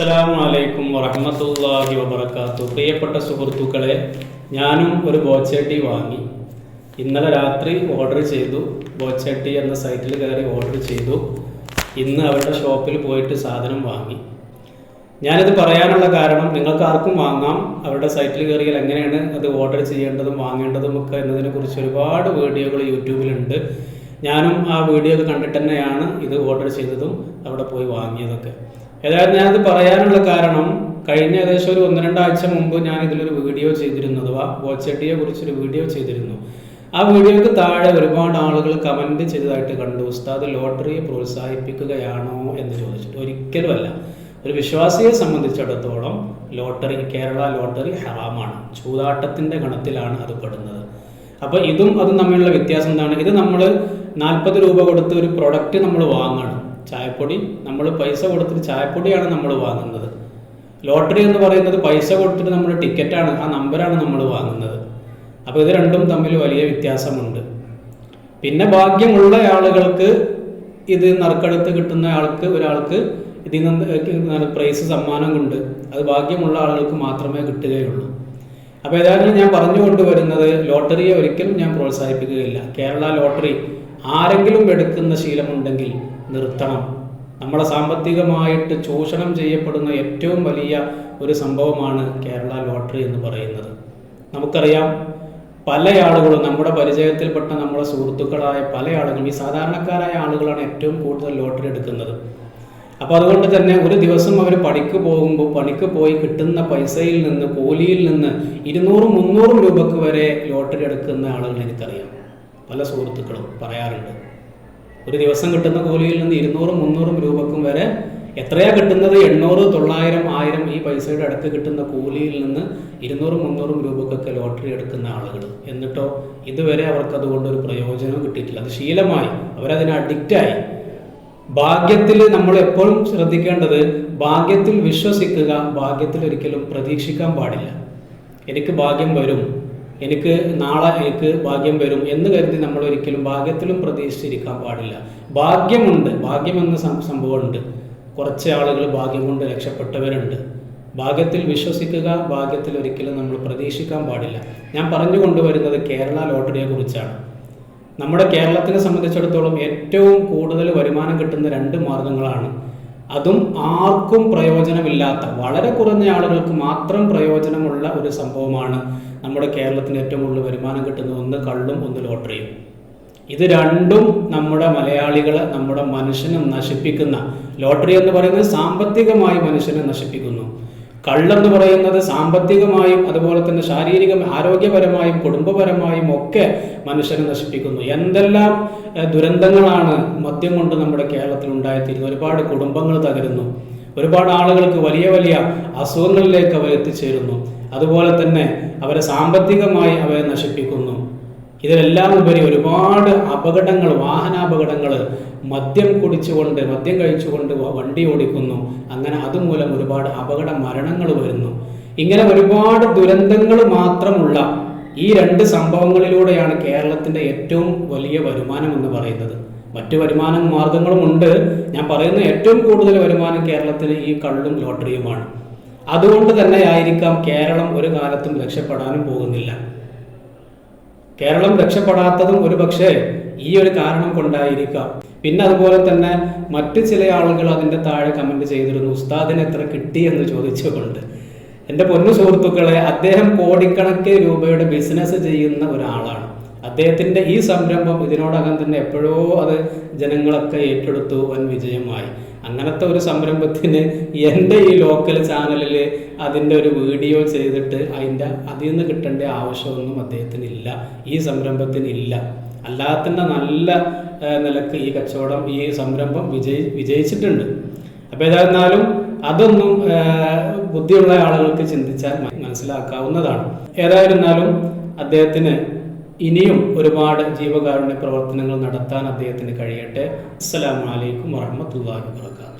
അസ്സലാമു അലൈക്കും വറഹ്മത്തുള്ളാഹി വബറകാതുഹു. പ്രിയപ്പെട്ട സുഹൃത്തുക്കളെ, ഞാനും ഒരു ബോച്ചട്ടി വാങ്ങി. ഇന്നലെ രാത്രി ഓർഡർ ചെയ്തു. ബോച്ചട്ടി എന്ന സൈറ്റിൽ കയറി ഓർഡർ ചെയ്തു. ഇന്ന് അവരുടെ ഷോപ്പിൽ പോയിട്ട് സാധനം വാങ്ങി. ഞാനിത് പറയാനുള്ള കാരണം, നിങ്ങൾക്ക് ആർക്കും വാങ്ങാം. അവരുടെ സൈറ്റിൽ കയറിയാൽ എങ്ങനെയാണ് അത് ഓർഡർ ചെയ്യേണ്ടതും വാങ്ങേണ്ടതും ഒക്കെ എന്നതിനെക്കുറിച്ച് ഒരുപാട് വീഡിയോകൾ യൂട്യൂബിലുണ്ട്. ഞാനും ആ വീഡിയോ കണ്ടിട്ട് തന്നെയാണ് ഇത് ഓർഡർ ചെയ്തതും അവിടെ പോയി വാങ്ങിയതൊക്കെ. ഏതായാലും ഞാനത് പറയാനുള്ള കാരണം, കഴിഞ്ഞ ഏകദേശം ഒരു 1-2 ആഴ്ച മുമ്പ് ഞാൻ ഇതിലൊരു വീഡിയോ ചെയ്തിരുന്നു, അഥവാ ബോച്ചട്ടിയെ കുറിച്ചൊരു വീഡിയോ ചെയ്തിരുന്നു. ആ വീഡിയോയ്ക്ക് താഴെ ഒരുപാട് ആളുകൾ കമൻറ്റ് ചെയ്തതായിട്ട് കണ്ടു. ഉസ്താദ് ലോട്ടറിയെ പ്രോത്സാഹിപ്പിക്കുകയാണോ എന്ന് ചോദിച്ചിട്ട്. ഒരിക്കലുമല്ല. ഒരു വിശ്വാസിയെ സംബന്ധിച്ചിടത്തോളം ലോട്ടറി, കേരള ലോട്ടറി ഹറാമാണ്. ചൂതാട്ടത്തിൻ്റെ ഗണത്തിലാണ് അത് പെടുന്നത്. അപ്പോൾ ഇതും അതും തമ്മിലുള്ള വ്യത്യാസം എന്താണ്? ഇത് നമ്മൾ 40 രൂപ കൊടുത്ത് ഒരു പ്രൊഡക്റ്റ് നമ്മൾ വാങ്ങണം. ചായപ്പൊടി, നമ്മൾ പൈസ കൊടുത്തിട്ട് ചായപ്പൊടിയാണ് നമ്മൾ വാങ്ങുന്നത്. ലോട്ടറി എന്ന് പറയുന്നത് പൈസ കൊടുത്തിട്ട് നമ്മൾ ടിക്കറ്റാണ്, ആ നമ്പറാണ് നമ്മൾ വാങ്ങുന്നത്. അപ്പോൾ ഇത് രണ്ടും തമ്മിൽ വലിയ വ്യത്യാസമുണ്ട്. പിന്നെ ഭാഗ്യമുള്ള ആളുകൾക്ക്, ഇത് നറുക്കെടുത്ത് കിട്ടുന്ന ഒരാൾക്ക് ഇതിൽ നിന്ന് പ്രൈസ് സമ്മാനം കൊണ്ട് അത് ഭാഗ്യമുള്ള ആളുകൾക്ക് മാത്രമേ കിട്ടുകയുള്ളൂ. അപ്പോൾ ഏതായാലും ഞാൻ പറഞ്ഞു കൊണ്ടുവരുന്നത്, ലോട്ടറിയെ ഒരിക്കലും ഞാൻ പ്രോത്സാഹിപ്പിക്കുകയില്ല. കേരള ലോട്ടറി ആരെങ്കിലും എടുക്കുന്ന ശീലമുണ്ടെങ്കിൽ നിർത്തണം. നമ്മളെ സാമ്പത്തികമായിട്ട് ചൂഷണം ചെയ്യപ്പെടുന്ന ഏറ്റവും വലിയ ഒരു സംഭവമാണ് കേരള ലോട്ടറി എന്ന് പറയുന്നത്. നമുക്കറിയാം, പല ആളുകളും, നമ്മുടെ പരിചയത്തിൽപ്പെട്ട നമ്മുടെ സുഹൃത്തുക്കളായ പല ആളുകളും, ഈ സാധാരണക്കാരായ ആളുകളാണ് ഏറ്റവും കൂടുതൽ ലോട്ടറി എടുക്കുന്നത്. അപ്പോൾ അതുകൊണ്ട് തന്നെ ഒരു ദിവസം അവർ പണിക്ക് പോയി കിട്ടുന്ന പൈസയിൽ നിന്ന്, കൂലിയിൽ നിന്ന് 200-300 രൂപക്ക് വരെ ലോട്ടറി എടുക്കുന്ന ആളുകൾ എനിക്കറിയാം. പല സുഹൃത്തുക്കളും പറയാറുണ്ട്, ഒരു ദിവസം കിട്ടുന്ന കൂലിയിൽ നിന്ന് 200-300 രൂപക്കും വരെ, എത്രയാ കിട്ടുന്നത്? 800, 900, 1000 ഈ പൈസയുടെ അടുത്ത് കിട്ടുന്ന കൂലിയിൽ നിന്ന് 200-300 രൂപക്കൊക്കെ ലോട്ടറി എടുക്കുന്ന ആളുകൾ. എന്നിട്ടോ ഇതുവരെ അവർക്ക് അതുകൊണ്ടൊരു പ്രയോജനവും കിട്ടിയിട്ടില്ല. അത് ശീലമായി, അവരതിന് അഡിക്റ്റായി. ഭാഗ്യത്തിൽ നമ്മൾ എപ്പോഴും ശ്രദ്ധിക്കേണ്ടത്, ഭാഗ്യത്തിൽ വിശ്വസിക്കുക, ഭാഗ്യത്തിൽ ഒരിക്കലും പ്രതീക്ഷിക്കാൻ പാടില്ല. എനിക്ക് ഭാഗ്യം വരും, എനിക്ക് നാളെ എനിക്ക് ഭാഗ്യം വരും എന്ന് കരുതി നമ്മൾ ഒരിക്കലും ഭാഗ്യത്തിലും പ്രതീക്ഷിച്ചിരിക്കാൻ പാടില്ല. ഭാഗ്യമുണ്ട്, ഭാഗ്യമെന്ന സംഭവമുണ്ട്. കുറച്ച് ആളുകൾ ഭാഗ്യം കൊണ്ട് രക്ഷപ്പെട്ടവരുണ്ട്. ഭാഗ്യത്തിൽ വിശ്വസിക്കുക, ഭാഗ്യത്തിൽ ഒരിക്കലും നമ്മൾ പ്രതീക്ഷിക്കാൻ പാടില്ല. ഞാൻ പറഞ്ഞു കൊണ്ടുവരുന്നത് കേരള ലോട്ടറിയെ കുറിച്ചാണ്. നമ്മുടെ കേരളത്തിനെ സംബന്ധിച്ചിടത്തോളം ഏറ്റവും കൂടുതൽ വരുമാനം കിട്ടുന്ന 2 മാർഗങ്ങളാണ്. അതും ആർക്കും പ്രയോജനമില്ലാത്ത, വളരെ കുറഞ്ഞ ആളുകൾക്ക് മാത്രം പ്രയോജനമുള്ള ഒരു സംഭവമാണ് നമ്മുടെ കേരളത്തിന് ഏറ്റവും കൂടുതൽ വരുമാനം കിട്ടുന്ന. ഒന്ന് കള്ളും, ഒന്ന് ലോട്ടറിയും. ഇത് രണ്ടും നമ്മുടെ മലയാളികളെ, നമ്മുടെ മനുഷ്യനെ നശിപ്പിക്കുന്ന. ലോട്ടറി എന്ന് പറയുന്നത് സാമ്പത്തികമായി മനുഷ്യനെ നശിപ്പിക്കുന്നു. കള്ളെന്ന് പറയുന്നത് സാമ്പത്തികമായും അതുപോലെ തന്നെ ആരോഗ്യപരമായും കുടുംബപരമായും ഒക്കെ മനുഷ്യനെ നശിപ്പിക്കുന്നു. എന്തെല്ലാം ദുരന്തങ്ങളാണ് മദ്യം കൊണ്ട് നമ്മുടെ കേരളത്തിൽ ഉണ്ടായിത്തീരുന്നത്. ഒരുപാട് കുടുംബങ്ങൾ തകരുന്നു, ഒരുപാട് ആളുകൾക്ക് വലിയ വലിയ അസുഖങ്ങളിലേക്ക് അവർ എത്തിച്ചേരുന്നു. അതുപോലെ തന്നെ അവരെ സാമ്പത്തികമായി അവരെ നശിപ്പിക്കുന്നു. ഇതിലെല്ലാം ഉപരി ഒരുപാട് അപകടങ്ങൾ, വാഹനാപകടങ്ങൾ, മദ്യം കഴിച്ചുകൊണ്ട് വണ്ടി ഓടിക്കുന്നു. അങ്ങനെ അതുമൂലം ഒരുപാട് അപകട മരണങ്ങൾ വരുന്നു. ഇങ്ങനെ ഒരുപാട് ദുരന്തങ്ങൾ മാത്രമുള്ള ഈ 2 സംഭവങ്ങളിലൂടെയാണ് കേരളത്തിൻ്റെ ഏറ്റവും വലിയ വരുമാനം എന്ന് പറയുന്നത്. മറ്റു വരുമാന മാർഗങ്ങളും ഉണ്ട്. ഞാൻ പറയുന്ന ഏറ്റവും കൂടുതൽ വരുമാനം കേരളത്തിന് ഈ കള്ളും ലോട്ടറിയുമാണ്. അതുകൊണ്ട് തന്നെ ആയിരിക്കാം കേരളം ഒരു കാലത്തും രക്ഷപ്പെടാനും പോകുന്നില്ല. കേരളം രക്ഷപ്പെടാത്തതും ഒരു പക്ഷേ ഈ ഒരു കാരണം കൊണ്ടായിരിക്കാം. പിന്നെ അതുപോലെ തന്നെ മറ്റു ചില ആളുകൾ അതിൻ്റെ താഴെ കമൻറ്റ് ചെയ്തിരുന്നു, ഉസ്താദിന് എത്ര കിട്ടി എന്ന് ചോദിച്ചുകൊണ്ട്. എൻ്റെ പൊന്നു സുഹൃത്തുക്കളെ, അദ്ദേഹം കോടിക്കണക്കിന് രൂപയുടെ ബിസിനസ് ചെയ്യുന്ന ഒരാളാണ്. അദ്ദേഹത്തിൻ്റെ ഈ സംരംഭം ഇതിനോടകം തന്നെ എപ്പോഴോ അത് ജനങ്ങളൊക്കെ ഏറ്റെടുത്തു, വൻ വിജയമായി. അങ്ങനത്തെ ഒരു സംരംഭത്തിന് എൻ്റെ ഈ ലോക്കൽ ചാനലിൽ അതിൻ്റെ ഒരു വീഡിയോ ചെയ്തിട്ട് അതിൽ നിന്ന് കിട്ടേണ്ട ആവശ്യമൊന്നും അദ്ദേഹത്തിനില്ല, ഈ സംരംഭത്തിനില്ല. അല്ലാതെ തന്നെ നല്ല നിലക്ക് ഈ കച്ചവടം, ഈ സംരംഭം വിജയിച്ചിട്ടുണ്ട്. അപ്പോൾ ഏതായിരുന്നാലും അതൊന്നും ബുദ്ധിയുള്ള ആളുകൾക്ക് ചിന്തിച്ചാൽ മനസ്സിലാക്കാവുന്നതാണ്. ഏതായിരുന്നാലും അദ്ദേഹത്തിന് ഇനിയും ഒരുപാട് ജീവകാരുണ്യ പ്രവർത്തനങ്ങൾ നടത്താൻ അദ്ദേഹത്തിന് കഴിയട്ടെ. അസ്സലാമു അലൈക്കും വറഹ്മത്തുള്ളാഹി വബറകാതുഹു.